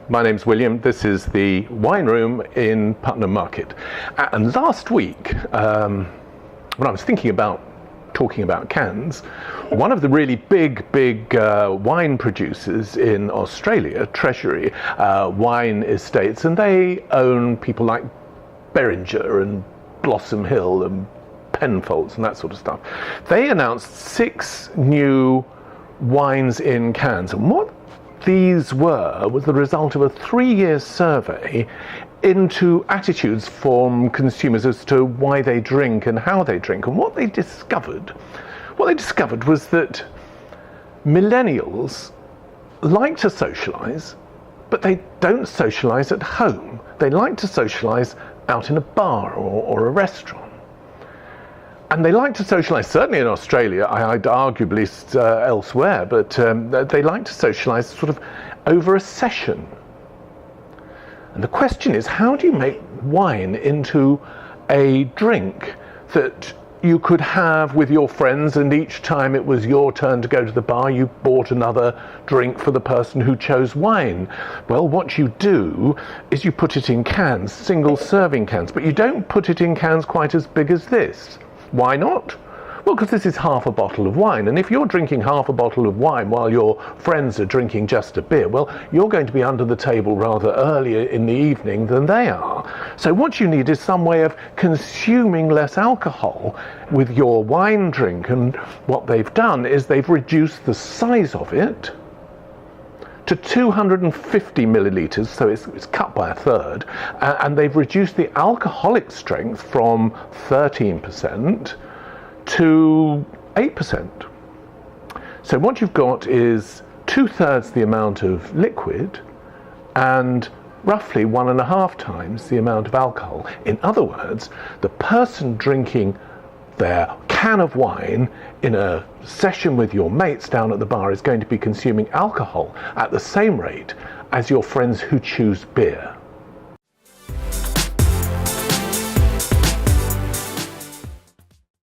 my name's William. This is the Wine Room in Putnam Market. And last week, when I was thinking about talking about cans, one of the really big wine producers in Australia, Treasury Wine Estates, and they own people like Beringer and Blossom Hill and Penfolds and that sort of stuff. They announced 6 new wines in cans, and what these was the result of a 3-year survey into attitudes from consumers as to why they drink and how they drink. And what they discovered was that millennials like to socialise, but they don't socialise at home. They like to socialise out in a bar or a restaurant. And they like to socialise, certainly in Australia, I'd arguably elsewhere, but they like to socialise sort of over a session. And the question is, how do you make wine into a drink that you could have with your friends, and each time it was your turn to go to the bar, you bought another drink for the person who chose wine? Well, what you do is you put it in cans, single serving cans, but you don't put it in cans quite as big as this. Why not? Well, because this is half a bottle of wine, and if you're drinking half a bottle of wine while your friends are drinking just a beer, well, you're going to be under the table rather earlier in the evening than they are. So what you need is some way of consuming less alcohol with your wine drink, and what they've done is they've reduced the size of it to 250 millilitres, so it's cut by a third, and they've reduced the alcoholic strength from 13% to 8%. So what you've got is 2/3 the amount of liquid and roughly 1.5 times the amount of alcohol. In other words, the person drinking their can of wine in a session with your mates down at the bar is going to be consuming alcohol at the same rate as your friends who choose beer.